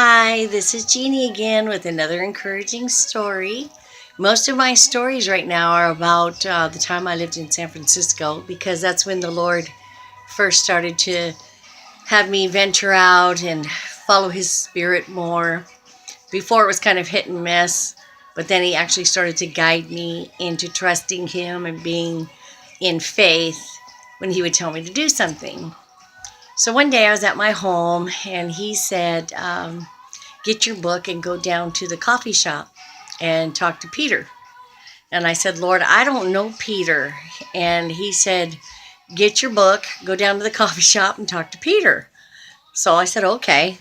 Hi, this is Jeannie again with another encouraging story. Most of my stories right now are about the time I lived in San Francisco because that's when the Lord first started to have me venture out and follow His Spirit more. Before it was kind of hit and miss, but then He actually started to guide me into trusting Him and being in faith when He would tell me to do something. So one day I was at my home and He said, get your book and go down to the coffee shop and talk to Peter. And I said, Lord, I don't know Peter. And He said, get your book, go down to the coffee shop and talk to Peter. So I said, okay.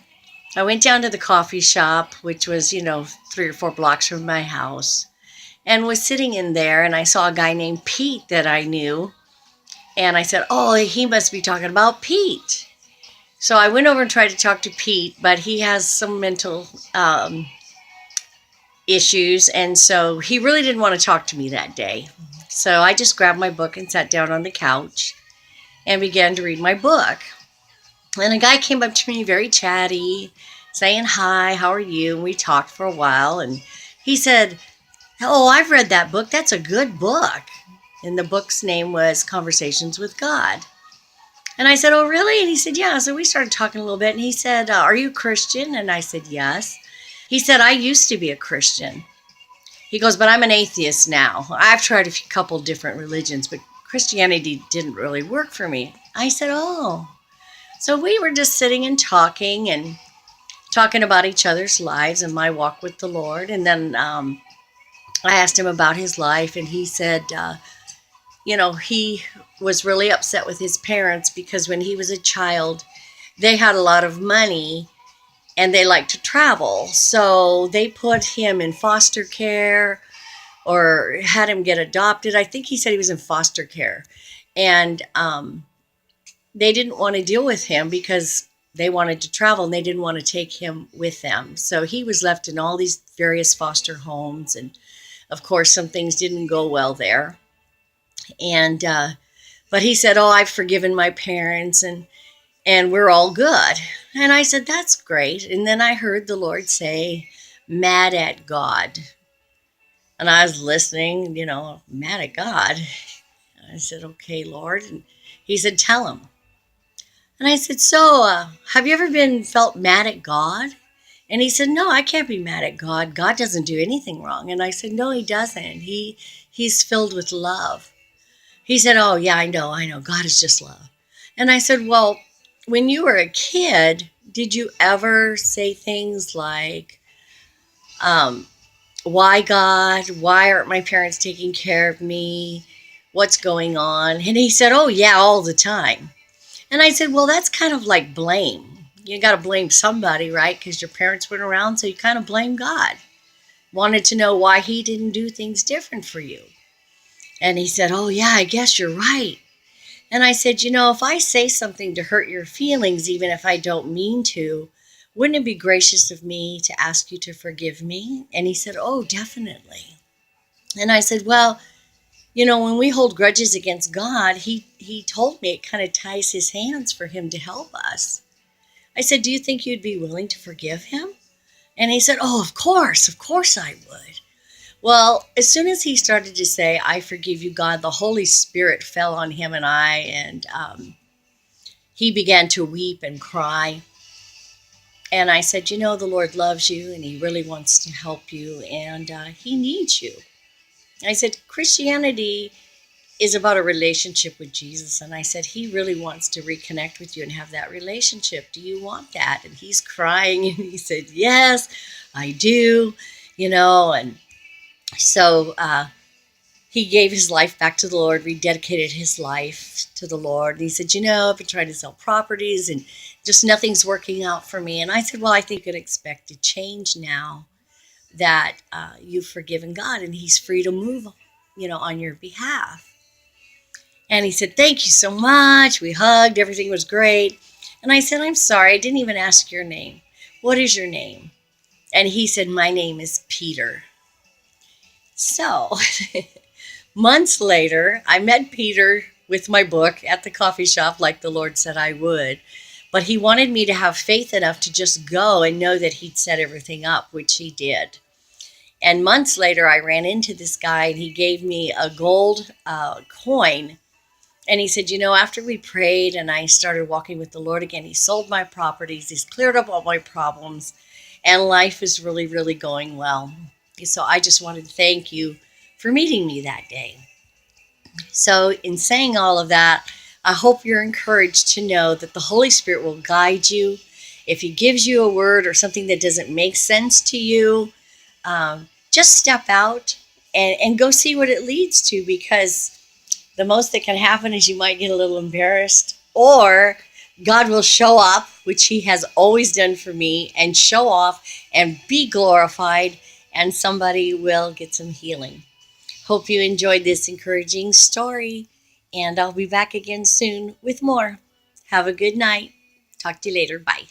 I went down to the coffee shop, which was, 3 or 4 blocks from my house, and was sitting in there. And I saw a guy named Pete that I knew. And I said, oh, he must be talking about Pete. So I went over and tried to talk to Pete, but he has some mental issues, and so he really didn't want to talk to me that day. So I just grabbed my book and sat down on the couch and began to read my book. And a guy came up to me very chatty, saying, hi, how are you? And we talked for a while, and he said, oh, I've read that book. That's a good book. And the book's name was Conversations with God. And I said, oh, really? And he said, yeah. So we started talking a little bit, and he said, are you a Christian? And I said, yes. He said, I used to be a Christian. He goes, but I'm an atheist now. I've tried a couple different religions, but Christianity didn't really work for me. I said, oh. So we were just sitting and talking about each other's lives and my walk with the Lord. And then I asked him about his life, and he said, he was really upset with his parents because when he was a child, they had a lot of money and they liked to travel. So they put him in foster care or had him get adopted. I think he said he was in foster care. And they didn't want to deal with him because they wanted to travel and they didn't want to take him with them. So he was left in all these various foster homes. And of course, some things didn't go well there. And, but he said, oh, I've forgiven my parents and we're all good. And I said, that's great. And then I heard the Lord say, mad at God. And I was listening, mad at God. I said, okay, Lord. And he said, tell him. And I said, so have you ever been felt mad at God? And he said, no, I can't be mad at God. God doesn't do anything wrong. And I said, no, he doesn't. He's filled with love. He said, oh, yeah, I know. God is just love. And I said, well, when you were a kid, did you ever say things like, why God? Why aren't my parents taking care of me? What's going on? And he said, oh, yeah, all the time. And I said, well, that's kind of like blame. You got to blame somebody, right? Because your parents weren't around, so you kind of blame God. Wanted to know why he didn't do things different for you. And he said, oh, yeah, I guess you're right. And I said, if I say something to hurt your feelings, even if I don't mean to, wouldn't it be gracious of me to ask you to forgive me? And he said, oh, definitely. And I said, well, when we hold grudges against God, he told me it kind of ties his hands for him to help us. I said, do you think you'd be willing to forgive him? And he said, oh, of course I would. Well, as soon as he started to say, I forgive you, God, the Holy Spirit fell on him and I, and he began to weep and cry. And I said, the Lord loves you and he really wants to help you and he needs you. I said, Christianity is about a relationship with Jesus. And I said, he really wants to reconnect with you and have that relationship. Do you want that? And he's crying and he said, yes, I do, and so he gave his life back to the Lord, rededicated his life to the Lord. And he said, I've been trying to sell properties and just nothing's working out for me. And I said, well, I think you can expect a change now that you've forgiven God and he's free to move, on your behalf. And he said, thank you so much. We hugged. Everything was great. And I said, I'm sorry. I didn't even ask your name. What is your name? And he said, my name is Peter. So months later, I met Peter with my book at the coffee shop like the Lord said I would. But he wanted me to have faith enough to just go and know that he'd set everything up, which he did. And months later, I ran into this guy and he gave me a gold coin. And he said, after we prayed and I started walking with the Lord again, he sold my properties, he's cleared up all my problems, and life is really, really going well. So I just wanted to thank you for meeting me that day. So, in saying all of that, I hope you're encouraged to know that the Holy Spirit will guide you. If He gives you a word or something that doesn't make sense to you, just step out and go see what it leads to, because the most that can happen is you might get a little embarrassed, or God will show up, which He has always done for me, and show off and be glorified, and somebody will get some healing. Hope you enjoyed this encouraging story, and I'll be back again soon with more. Have a good night. Talk to you later. Bye.